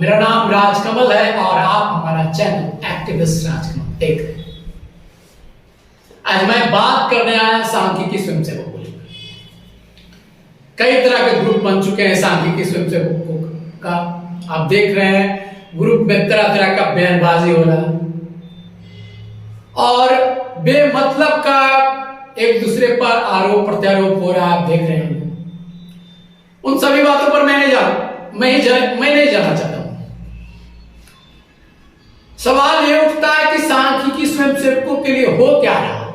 मेरा नाम राजकमल है और आप हमारा चैनल एक्टिविस्ट राजकमल देख रहे हैं। आज मैं बात करने आया सांख्यिकी स्वयंसेवकों को लेकर। कई तरह के ग्रुप बन चुके हैं सांख्यिकी स्वयंसेवकों का। आप देख रहे हैं ग्रुप में तरह तरह का बयानबाजी हो रहा है और बेमतलब का एक दूसरे पर आरोप प्रत्यारोप हो रहा है। आप देख रहे हैं उन सभी बातों पर मैं नहीं जाना चाहता हूं। सवाल यह उठता है कि सांख्यिकी स्वयंसेवकों के लिए हो क्या रहा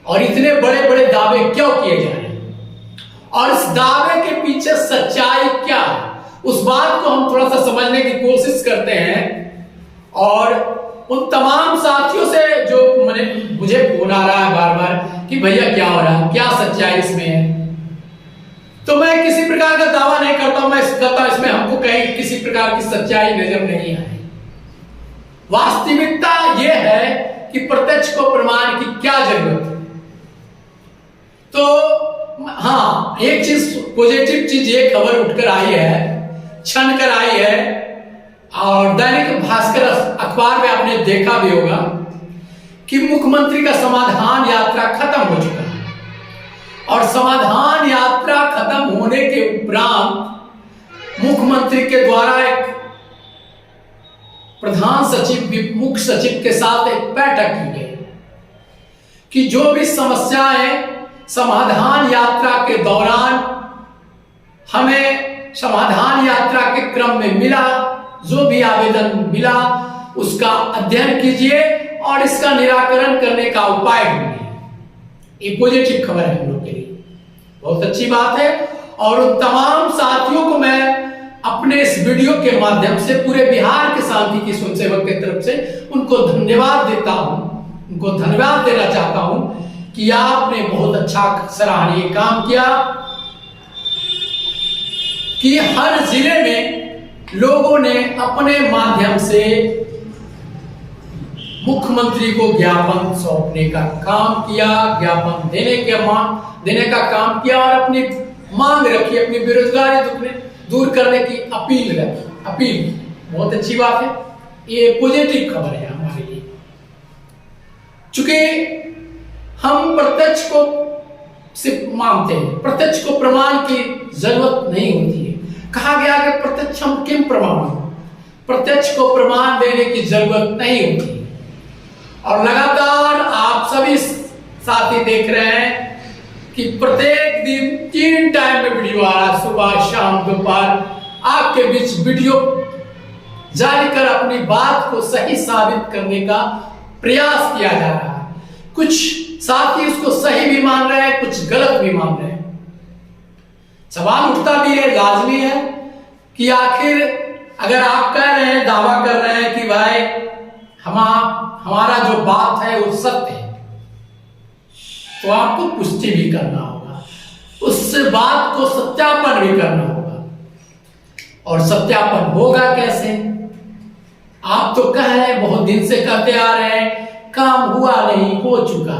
और इतने बड़े बड़े दावे क्यों किए जा रहे हैं और इस दावे के पीछे सच्चाई क्या है, उस बात को हम थोड़ा सा समझने की कोशिश करते हैं। और उन तमाम साथियों से जो मुझे फोन आ रहा है बार बार कि भैया क्या हो रहा है, क्या सच्चाई इसमें है, तो मैं किसी प्रकार का दावा नहीं करता हूं। मैं कहता हूं इसमें हमको कहीं किसी प्रकार की सच्चाई नजर नहीं आई। वास्तविकता यह है कि प्रत्यक्ष को प्रमाण की क्या जरूरत है। तो हाँ, एक चीज पॉजिटिव चीज ये खबर उठकर आई है, छन कर आई है और दैनिक भास्कर अखबार में आपने देखा भी होगा कि मुख्यमंत्री का समाधान यात्रा खत्म हो चुका है। और समाधान यात्रा खत्म होने के उपरांत मुख्यमंत्री के द्वारा एक प्रधान सचिव मुख्य सचिव के साथ एक बैठक की गई कि जो भी समस्याएं समाधान यात्रा के दौरान हमें समाधान यात्रा के क्रम में मिला, जो भी आवेदन मिला उसका अध्ययन कीजिए और इसका निराकरण करने का उपाय ढूंढिए। ये पॉजिटिव खबर है हम लोग के लिए, बहुत अच्छी बात है। और उन तमाम साथियों को मैं अपने इस वीडियो के माध्यम से पूरे बिहार के सांख्यिकी स्वयंसेवक की तरफ से उनको धन्यवाद देता हूं, उनको धन्यवाद देना चाहता हूं कि आपने बहुत अच्छा सराहनीय काम किया कि हर जिले में लोगों ने अपने माध्यम से मुख्यमंत्री को ज्ञापन सौंपने का काम किया, ज्ञापन देने का काम किया और अपनी मांग रखी, अपनी बेरोजगारी दूर करने की अपील बहुत अच्छी बात है। ये पॉजिटिव खबर है हमारे लिए, चूंकि हम प्रत्यक्ष को सिर्फ मानते हैं, प्रत्यक्ष को प्रमाण की जरूरत नहीं होती है। कहा गया कि प्रत्यक्ष हम किम प्रमाण, प्रत्यक्ष को प्रमाण देने की जरूरत नहीं होती। और लगातार आप सभी साथी देख रहे हैं कि प्रत्येक दिन 3 टाइम में वीडियो आ रहा है, सुबह शाम दोपहर। आपके बीच वीडियो जारी कर अपनी बात को सही साबित करने का प्रयास किया जा रहा है। कुछ साथी उसको सही भी मान रहे हैं, कुछ गलत भी मान रहे हैं। सवाल उठता भी है, लाजमी है कि आखिर अगर आप कह रहे हैं, दावा कर रहे हैं कि भाई हमारा जो बात है वो सत्य है, तो आपको पुष्टि भी करना होगा, उस बात को सत्यापन भी करना होगा। और सत्यापन होगा कैसे? आप तो कह रहे हैं, बहुत दिन से कहते आ रहे हैं काम हुआ नहीं, हो चुका।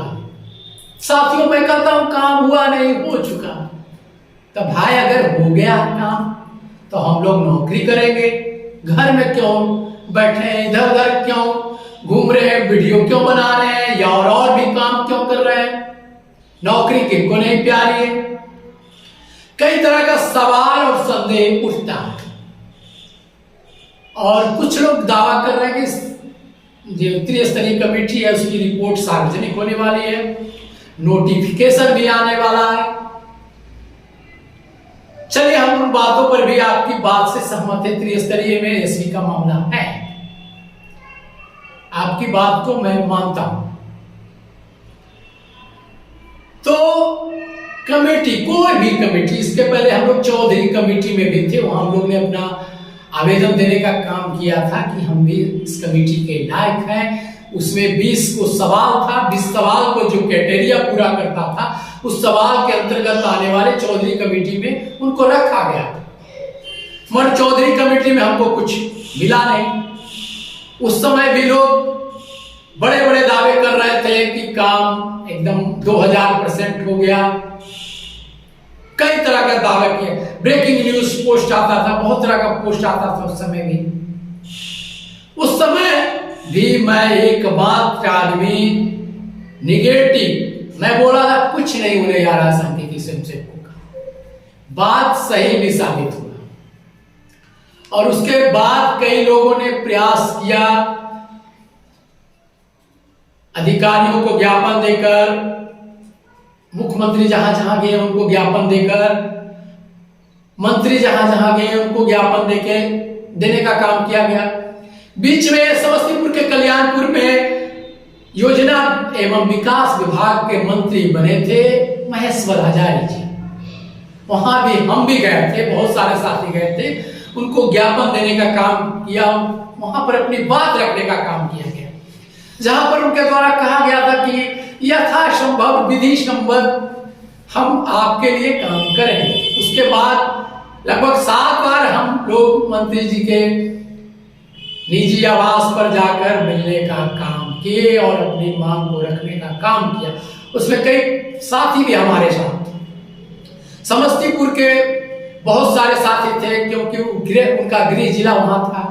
साथियों मैं कहता हूं काम हुआ नहीं, हो चुका। तो भाई अगर हो गया काम तो हम लोग नौकरी करेंगे, घर में क्यों बैठे हैं, इधर उधर क्यों घूम रहे हैं, वीडियो क्यों बना रहे हैं या और भी काम क्यों कर रहे हैं? नौकरी किनको नहीं प्यारी है? कई तरह का सवाल और संदेह उठता है। और कुछ लोग दावा कर रहे हैं कि जो त्रिस्तरीय कमेटी है उसकी रिपोर्ट सार्वजनिक होने वाली है, नोटिफिकेशन भी आने वाला है। चलिए हम उन बातों पर भी आपकी बात से सहमत है। त्रिस्तरीय में एसपी का मामला है, आपकी बात को मैं मानता हूं। तो कमेटी, कोई भी कमेटी, इसके पहले हम लोग चौधरी कमेटी में भी थे, वहां हम लोग ने अपना आवेदन देने का काम किया था कि हम भी इस कमेटी के लायक हैं। उसमें 20 को सवाल था, 20 सवाल को जो क्राइटेरिया पूरा करता था उस सवाल के अंतर्गत आने वाले चौधरी कमेटी में उनको रखा गया, मगर चौधरी कमेटी में हमको कुछ मिला नहीं। उस समय भी लोग बड़े बड़े दावे कर रहे थे कि काम एकदम 2000% हो गया, कई तरह का दावा किए। ब्रेकिंग न्यूज पोस्ट आता था, बहुत तरह का पोस्ट आता था उस समय भी। उस समय भी मैं एक बात आदमी निगेटिव मैं बोला था, कुछ नहीं होने जा रहा सांख्यिकी स्वयंसेवकों का। बात सही भी साबित हुआ और उसके बाद कई लोगों ने प्रयास किया, अधिकारियों को ज्ञापन देकर, मुख्यमंत्री जहां जहां गए उनको ज्ञापन देकर, मंत्री जहां जहां गए उनको ज्ञापन देने का काम किया गया। बीच में समस्तीपुर के कल्याणपुर में योजना एवं विकास विभाग के मंत्री बने थे महेश्वर हजारी जी। वहां भी हम भी गए थे, बहुत सारे साथी गए थे, उनको ज्ञापन देने का काम किया, वहां पर अपनी बात रखने का काम किया गया, जहां पर उनके द्वारा कहा गया था कि यथासंभव विधि संबद्ध हम आपके लिए काम करेंगे। उसके बाद लगभग 7 बार हम लोग मंत्री जी के निजी आवास पर जाकर मिलने का काम किए और अपनी मांग को रखने का काम किया। उसमें कई साथी भी हमारे साथ, समस्तीपुर के बहुत सारे साथी थे, क्योंकि उनका गृह जिला वहां था,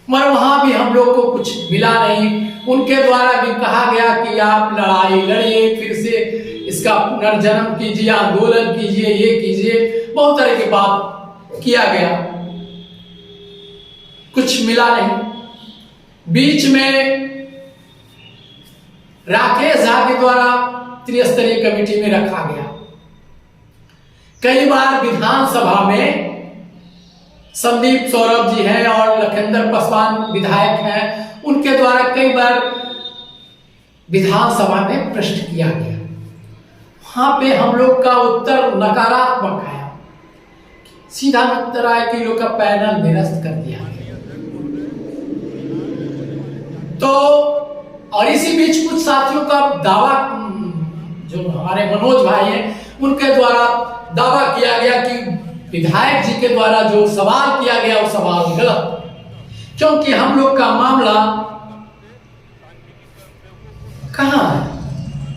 मगर वहां भी हम लोग को कुछ मिला नहीं। उनके द्वारा भी कहा गया कि आप लड़ाई लड़िए, फिर से इसका पुनर्जन्म कीजिए, आंदोलन कीजिए, ये कीजिए, बहुत तरह की बात किया गया, कुछ मिला नहीं। बीच में राकेश झा के द्वारा त्रिस्तरीय कमेटी में रखा गया। कई बार विधानसभा में संदीप सौरभ जी हैं और लखेंद्र पासवान विधायक हैं, उनके द्वारा कई बार विधानसभा में प्रश्न किया गया। वहां पे हम लोग का उत्तर नकारात्मक आया, सीधा उत्तर आया कि लोग का पैनल निरस्त कर दिया गया। तो और इसी बीच कुछ साथियों का दावा, जो हमारे मनोज भाई हैं, उनके द्वारा दावा किया गया कि विधायक जी के द्वारा जो सवाल किया गया वो सवाल गलत, क्योंकि हम लोग का मामला कहां है,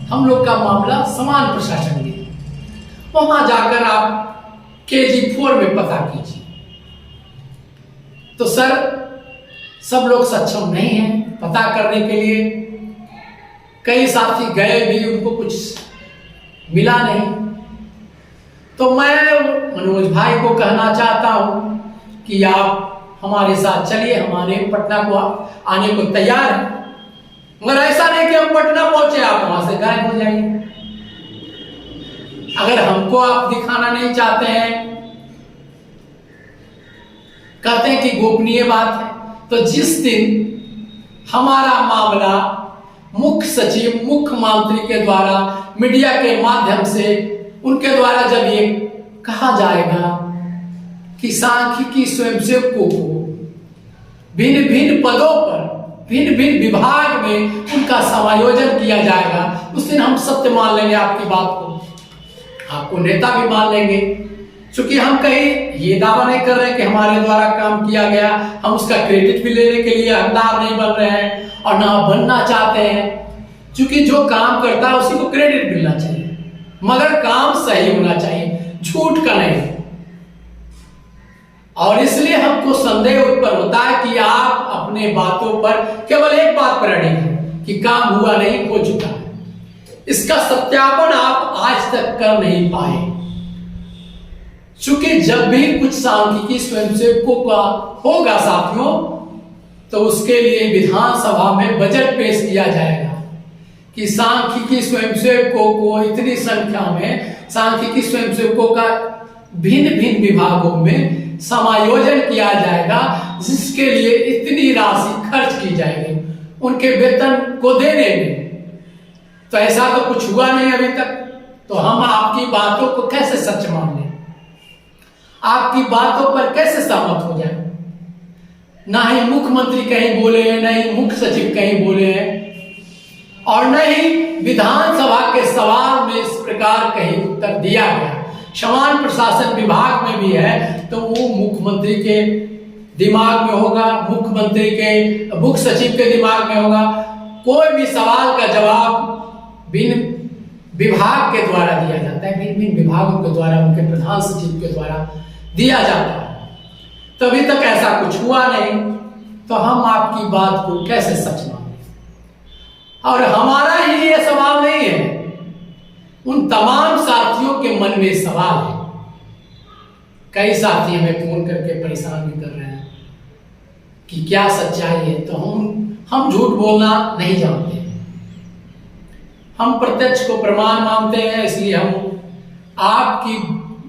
हम लोग का मामला समान प्रशासन में, वहां जाकर आप KG4 में पता कीजिए। तो सर सब लोग सक्षम नहीं हैं पता करने के लिए, कई साथी गए भी, उनको कुछ मिला नहीं। तो मैं मनोज भाई को कहना चाहता हूं कि आप हमारे साथ चलिए, हमारे पटना को आने को तैयार है, मगर ऐसा नहीं कि हम पटना पहुंचे आप वहां से गायब हो जाइए। अगर हमको आप दिखाना नहीं चाहते हैं, कहते हैं कि गोपनीय बात है, तो जिस दिन हमारा मामला मुख्य सचिव, मुख्यमंत्री के द्वारा मीडिया के माध्यम से उनके द्वारा जब ये कहा जाएगा कि सांख्यिकी स्वयंसेवकों को भिन्न भिन्न पदों पर, भिन्न भिन्न विभाग में उनका समायोजन किया जाएगा, उस दिन हम सत्य मान लेंगे आपकी बात को, आपको नेता भी मान लेंगे। क्योंकि हम कहीं ये दावा नहीं कर रहे कि हमारे द्वारा काम किया गया, हम उसका क्रेडिट भी लेने के लिए हकदार नहीं बन रहे हैं और ना बनना चाहते हैं, क्योंकि जो काम करता है उसी को क्रेडिट मिलना चाहिए, मगर काम सही होना चाहिए, झूठ का नहीं। और इसलिए हमको संदेह उत्पन्न होता है कि आप अपने बातों पर केवल एक बात पर अड़े हैं कि काम हुआ नहीं, हो चुका है, इसका सत्यापन आप आज तक कर नहीं पाए। चूंकि जब भी कुछ सांख्यिकी स्वयंसेवकों का होगा साथियों, तो उसके लिए विधानसभा में बजट पेश किया जाएगा कि सांख्यिकी स्वयंसेवकों को इतनी संख्या में, सांख्यिकी स्वयंसेवकों का भिन्न भिन्न विभागों में समायोजन किया जाएगा, जिसके लिए इतनी राशि खर्च की जाएगी उनके वेतन को देने में। तो ऐसा तो कुछ हुआ नहीं अभी तक, तो हम आपकी बातों को कैसे सच मान लें, आपकी बातों पर कैसे सहमत हो जाए। ना ही मुख्यमंत्री कहीं बोले हैं, ना ही मुख्य सचिव कहीं बोले हैं, और न ही विधानसभा के सवाल में इस प्रकार कहीं उत्तर दिया गया। समान प्रशासन विभाग में भी है तो वो मुख्यमंत्री के दिमाग में होगा, मुख्यमंत्री के मुख्य सचिव के दिमाग में होगा। कोई भी सवाल का जवाब भिन्न विभाग के द्वारा दिया जाता है। जाता है, भिन्न भिन्न विभागों के द्वारा, उनके प्रधान सचिव के द्वारा दिया जाता है। तभी तक ऐसा कुछ हुआ नहीं, तो हम आपकी बात को कैसे सच माने? और हमारा ही ये सवाल नहीं है, उन तमाम साथियों के मन में सवाल है। कई साथी हमें फोन करके परेशान भी कर रहे हैं कि क्या सच्चाई है। तो हम झूठ बोलना नहीं जानते, हम प्रत्यक्ष को प्रमाण मानते हैं, इसलिए हम आपकी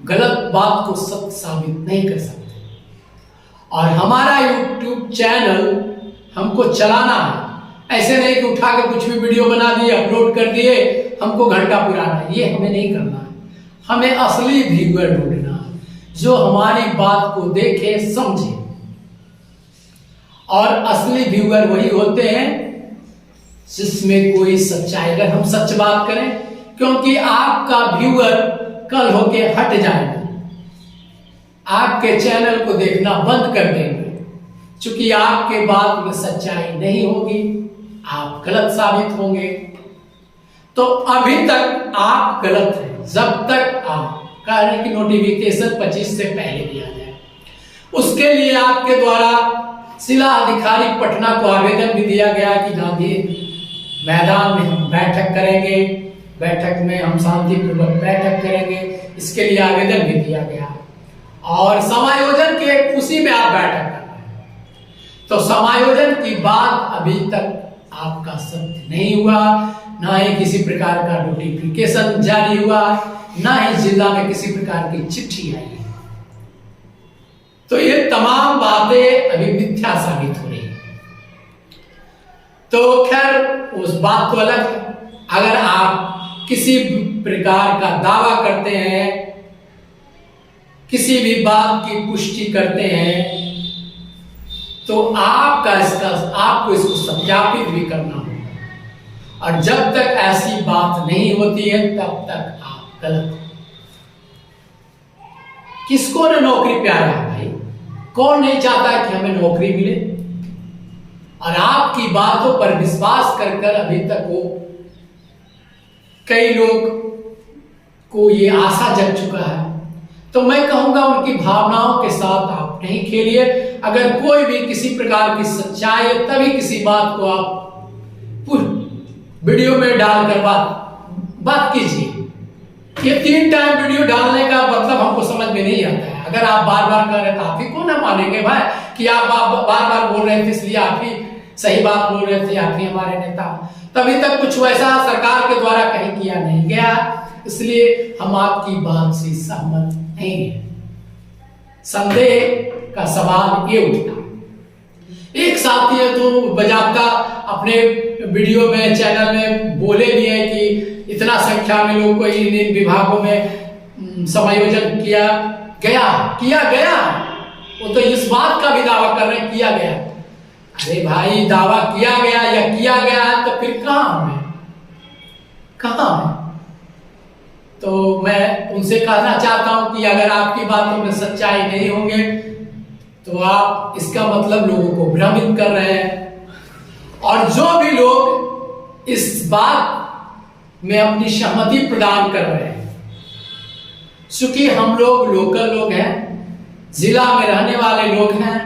गलत बात को सत्य साबित नहीं कर सकते। और हमारा YouTube चैनल हमको चलाना है, ऐसे नहीं कि उठा के कुछ भी वीडियो बना दिए, अपलोड कर दिए, हमको घंटा पुराना है, ये हमें नहीं करना है। हमें असली व्यूअर ढूंढना है, जो हमारी बात को देखे समझे। और असली व्यूअर वही होते हैं जिसमें कोई सच्चाई, अगर हम सच बात करें, क्योंकि आपका व्यूअर कल होके हट जाएगा, आपके चैनल को देखना बंद कर देंगे, क्योंकि आपके बात में सच्चाई नहीं होगी, आप गलत साबित होंगे। तो अभी तक आप गलत हैं, जब तक आप कह रहे हैं कि नोटिफिकेशन 25 से पहले दिया जाए। उसके लिए आपके द्वारा जिला अधिकारी पटना को आवेदन भी दिया गया कि गांधी मैदान में हम बैठक करेंगे, बैठक में हम शांतिपूर्वक बैठक करेंगे, इसके लिए आवेदन भी दिया गया। और समायोजन के उसी में आप बैठक कर रहे हैं, तो समायोजन की बात अभी तक आपका सत्य नहीं हुआ, ना ही किसी प्रकार का नोटिफिकेशन जारी हुआ, ना ही जिला में किसी प्रकार की चिट्ठी आई है। तो ये तमाम बातें अभी मिथ्या साबित हो रही है। तो खैर उस बात तो अलग है। अगर आप किसी प्रकार का दावा करते हैं, किसी भी बात की पुष्टि करते हैं, तो आपको इसको सत्यापित भी करना होगा। और जब तक ऐसी बात नहीं होती है, तब तक आप गलत हैं। किसको न नौकरी प्यारा है भाई, कौन नहीं चाहता है कि हमें नौकरी मिले? और आपकी बातों पर विश्वास कर कर अभी तक वो कई लोग को ये आशा जग चुका है। तो मैं कहूंगा उनकी भावनाओं के साथ आप नहीं खेलिए। अगर कोई भी किसी प्रकार की सच्चाई है, तभी किसी बात को आप वीडियो में डालकर बात कीजिए। ये 3 टाइम वीडियो डालने का मतलब हमको समझ में नहीं आता है। अगर आप बार बार कर रहे हैं तो आप ही को ना मानेंगे भाई कि आप बार बार बोल रहे थे, इसलिए आप ही सही बात बोल रहे थे, आप ही हमारे नेता। तभी तक कुछ वैसा सरकार के द्वारा कहीं किया नहीं गया, इसलिए हम आपकी बात से सहमत नहीं है। संदेह का सवाल ये उठता। एक साथी है तो बजाता अपने वीडियो में, चैनल में बोले भी है कि इतना संख्या में लोग को इन विभागों में समायोजन किया गया। वो तो इस बात का भी दावा कर रहे हैं किया गया। अरे भाई, दावा किया गया या किया गया है तो फिर कहां है? तो मैं उनसे कहना चाहता हूं कि अगर आपकी बातों में सच्चाई नहीं होंगे तो आप इसका मतलब लोगों को भ्रमित कर रहे हैं। और जो भी लोग इस बात में अपनी सहमति प्रदान कर रहे हैं, चूंकि हम लोग लोकल लोग हैं, जिला में रहने वाले लोग हैं,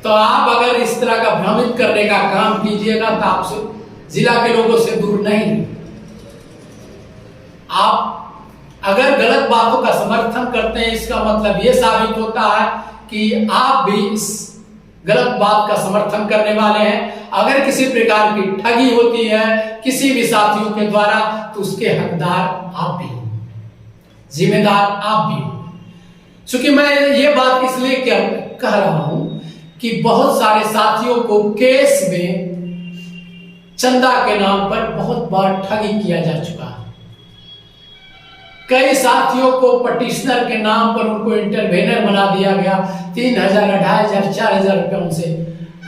तो आप अगर इस तरह का भ्रमित करने का काम कीजिएगा तो आप जिला के लोगों से दूर नहीं। आप अगर गलत बातों का समर्थन करते हैं, इसका मतलब यह साबित होता है कि आप भी इस गलत बात का समर्थन करने वाले हैं। अगर किसी प्रकार की ठगी होती है किसी भी साथियों के द्वारा, तो उसके हकदार आप भी हो, जिम्मेदार आप भी हो। क्योंकि मैं ये बात इसलिए कह रहा हूं कि बहुत सारे साथियों को केस में चंदा के नाम पर बहुत बार ठगी किया जा चुका है। कई साथियों को पटिशनर के नाम पर उनको इंटरवेनर बना दिया गया, 3,000, 2,500, 4,000 रुपए उनसे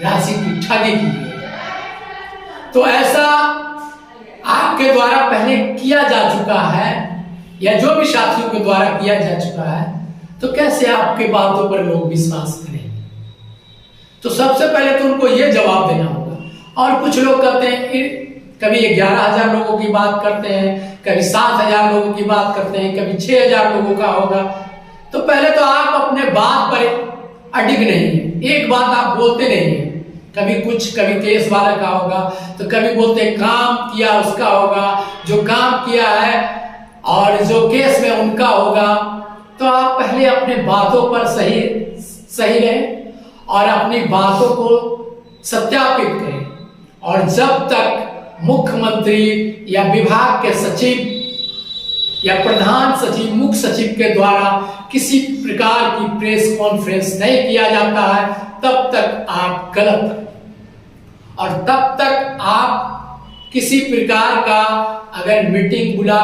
राशि की ठगी की गई। तो ऐसा आपके द्वारा पहले किया जा चुका है या जो भी साथियों के द्वारा किया जा चुका है, तो कैसे आपके बातों पर लोग विश्वास करेंगे? तो सबसे पहले तो उनको यह जवाब देना होगा। और कुछ लोग कहते हैं कभी 11,000 लोगों की बात करते हैं, कभी 7,000 लोगों की बात करते हैं, कभी 6,000 लोगों का होगा। तो पहले तो आप अपने बात पर अडिग नहीं है, एक बात आप बोलते नहीं है। कभी कुछ, कभी केस वाला का होगा तो कभी बोलते काम किया उसका होगा, जो काम किया है, और जो केस में उनका होगा। तो आप पहले अपने बातों पर सही रहें और अपनी बातों को सत्यापित करें। और जब तक मुख्यमंत्री या विभाग के सचिव या प्रधान सचिव, मुख्य सचिव के द्वारा किसी प्रकार की प्रेस कॉन्फ्रेंस नहीं किया जाता है, तब तक आप गलत हैं। और तब तक आप किसी प्रकार का अगर मीटिंग बुला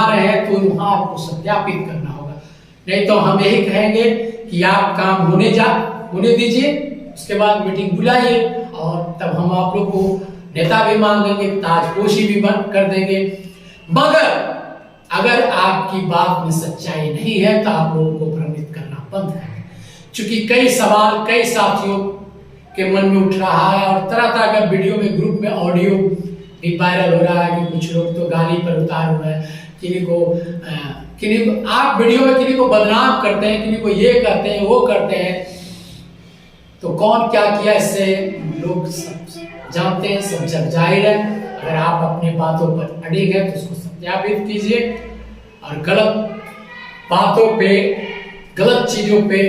रहे हैं तो वहां आपको सत्यापित करना होगा। नहीं तो हम यही कहेंगे कि आप काम होने दीजिए, उसके बाद मीटिंग बुलाइए, और तब हम आप लोग को नेता भी मान लेंगे, ताजपोशी भी बंद कर देंगे। मगर अगर आपकी बात में सच्चाई नहीं है तो आप लोगों को भ्रमित करना बंद करें। क्योंकि कई सवाल कई साथियों के मन में उठ रहा है, और तरह तरह का वीडियो में, ग्रुप में ऑडियो भी वायरल हो रहा है कि कुछ लोग तो गाली पर उतार हुए हैं, किन्हीं को आप वीडियो में किन्हीं को बदनाम करते हैं, किन्हीं को ये करते हैं, वो करते हैं। तो कौन क्या किया इससे लोग सब जानते हैं, सब जग जाहिर है। अगर आप अपनी बातों पर अड़िग हैं तो उसको सत्यापित कीजिए, और गलत बातों पे, गलत चीजों पे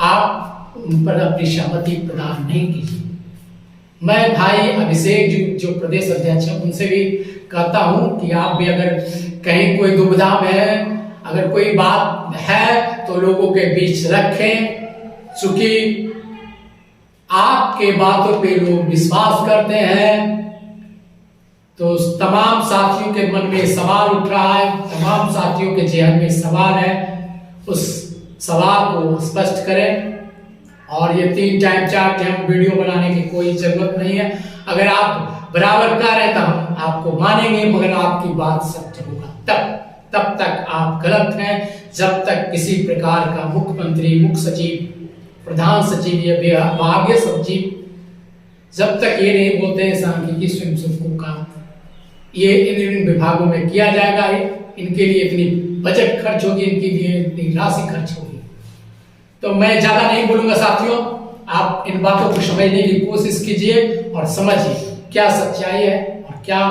आप उन पर अपनी सहमति प्रदान नहीं कीजिए। मैं भाई अभिषेक जो प्रदेश अध्यक्ष हैं उनसे भी कहता हूं कि आप भी अगर कहीं कोई दुविधा में है, अगर कोई बात है तो लोगों के बीच रखें, चूंकि आपके बातों पे लोग विश्वास करते हैं। तो तमाम साथियों के मन में सवाल उठ रहा है, तमाम साथियों के जेहन में सवाल है, उस सवाल को स्पष्ट करें। और ये 3 टाइम 4 टाइम वीडियो बनाने की कोई जरूरत नहीं है। अगर आप बराबर कर रहे हैं तो हम आपको मानेंगे, मगर आपकी बात सत्य होगा तब तक आप गलत हैं। जब तक किसी प्रकार का मुख्यमंत्री, मुख्य सचिव, प्रधान सचिव या विभागीय सचिव जब तक ये नहीं बोलते हैं सांख्यिकी स्वयं को काम ये इन विभागों में किया जाएगा, इनके लिए इतनी बजट खर्च होगी, इनके लिए इतनी राशि खर्च होगी। तो मैं ज्यादा नहीं बोलूंगा साथियों, आप इन बातों को समझने की कोशिश कीजिए और समझिए क्या सच्चाई है और क्या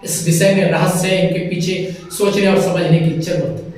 इस विषय में रहस्य है। इनके पीछे सोचने और समझने की जरूरत है।